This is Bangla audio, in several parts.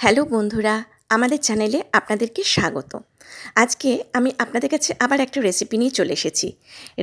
হ্যালো বন্ধুরা, আমাদের চ্যানেলে আপনাদেরকে স্বাগত। আজকে আমি আপনাদের কাছে আবার একটা রেসিপি নিয়ে চলে এসেছি।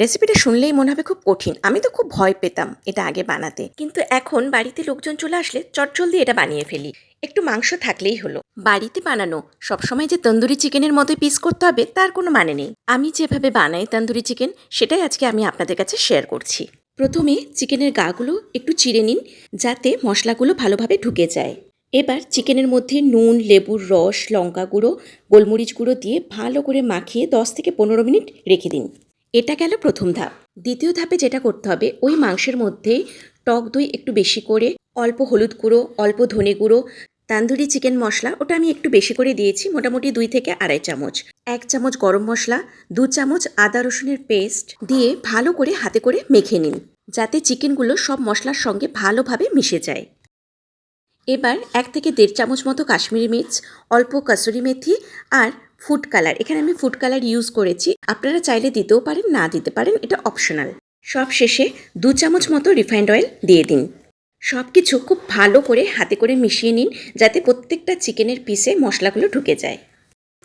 রেসিপিটা শুনলেই মনে হবে খুব কঠিন। আমি তো খুব ভয় পেতাম এটা আগে বানাতে। কিন্তু এখন বাড়িতে লোকজন চলে আসলে চটজলদি এটা বানিয়ে ফেলি। একটু মাংস থাকলেই হলো। বাড়িতে বানানো সবসময় যে তন্দুরি চিকেনের মতোই পিস করতে হবে তার কোনো মানে নেই। আমি যেভাবে বানাই তন্দুরি চিকেন সেটাই আজকে আমি আপনাদের কাছে শেয়ার করছি। প্রথমে চিকেনের গাগুলো একটু চিড়ে নিন, যাতে মশলাগুলো ভালোভাবে ঢুকে যায়। এবার চিকেনের মধ্যে নুন, লেবুর রস, লঙ্কা গুঁড়ো, গোলমরিচ গুঁড়ো দিয়ে ভালো করে মাখিয়ে 10 থেকে 15 মিনিট রেখে দিন। এটা গেল প্রথম ধাপ। দ্বিতীয় ধাপে যেটা করতে হবে, ওই মাংসের মধ্যে টক দই একটু বেশি করে, অল্প হলুদ গুঁড়ো, অল্প ধনে গুঁড়ো, তান্দুরি চিকেন মশলা ওটা আমি একটু বেশি করে দিয়েছি, মোটামুটি 2 থেকে আড়াই চামচ, 1 চামচ গরম মশলা, 2 চামচ আদা রসুনের পেস্ট দিয়ে ভালো করে হাতে করে মেখে নিন, যাতে চিকেনগুলো সব মশলার সঙ্গে ভালোভাবে মিশে যায়। এবার 1 থেকে 1.5 চামচ মতো কাশ্মীরি মির্চ, অল্প কসুরি মেথি আর ফুড কালার, এখানে আমি ফুড কালার ইউজ করেছি, আপনারা চাইলে দিতেও পারেন, না দিতে পারেন, এটা অপশনাল। সব শেষে 2 চামচ মতো রিফাইন্ড অয়েল দিয়ে দিন। সব কিছু খুব ভালো করে হাতে করে মিশিয়ে নিন, যাতে প্রত্যেকটা চিকেনের পিসে মশলাগুলো ঢুকে যায়।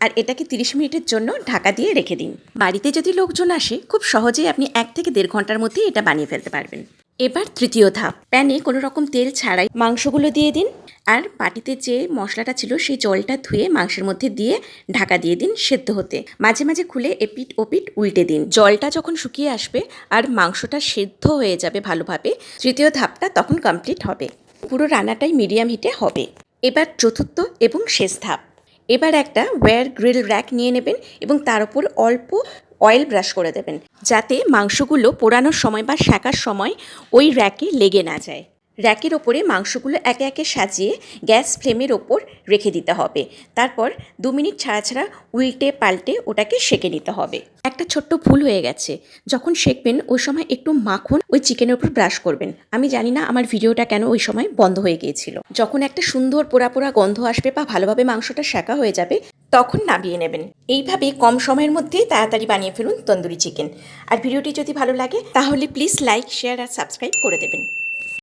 আর এটাকে 30 মিনিটের জন্য ঢাকা দিয়ে রেখে দিন। বাড়িতে যদি লোকজন আসে, খুব সহজেই আপনি 1 থেকে 1.5 ঘন্টার মধ্যেই এটা বানিয়ে ফেলতে পারবেন। এবার তৃতীয় ধাপ, প্যানে কোনো রকম তেল ছাড়াই মাংসগুলো দিয়ে দিন, আর বাটিতে যে মশলাটা ছিল সেই জলটা ধুয়ে মাংসের মধ্যে দিয়ে ঢাকা দিয়ে দিন সেদ্ধ হতে। মাঝে মাঝে খুলে এপিট ওপিট উল্টে দিন। জলটা যখন শুকিয়ে আসবে আর মাংসটা সেদ্ধ হয়ে যাবে ভালোভাবে, তৃতীয় ধাপটা তখন কমপ্লিট হবে। পুরো রান্নাটাই মিডিয়াম হিটে হবে। এবার চতুর্থ এবং শেষ ধাপ। এবার একটা ওয়্যার গ্রিল র্যাক নিয়ে নেবেন এবং তার উপর অল্প অয়েল ব্রাশ করে দেবেন, যাতে মাংসগুলো পোড়ানোর সময় বা সেঁকার সময় ওই র্যাকে লেগে না যায়। র্যাকের ওপরে মাংসগুলো একে একে সাজিয়ে গ্যাস ফ্লেমের ওপর রেখে দিতে হবে। তারপর 2 মিনিট ছাড়া ছাড়া উল্টে পাল্টে ওটাকে সেঁকে নিতে হবে। একটা ছোট্ট ভুল হয়ে গেছে, যখন সেঁকবেন ওই সময় একটু মাখন ওই চিকেনের উপর ব্রাশ করবেন। আমি জানি না আমার ভিডিওটা কেন ওই সময় বন্ধ হয়ে গিয়েছিল। যখন একটা সুন্দর পোড়া পোড়া গন্ধ আসবে বা ভালোভাবে মাংসটা সেঁকা হয়ে যাবে, তখন নামিয়ে নেবেন। এইভাবে কম সময়ের মধ্যেই তাড়াতাড়ি বানিয়ে ফেলুন তন্দুরি চিকেন। আর ভিডিওটি যদি ভালো লাগে তাহলে প্লিজ লাইক, শেয়ার আর সাবস্ক্রাইব করে দেবেন।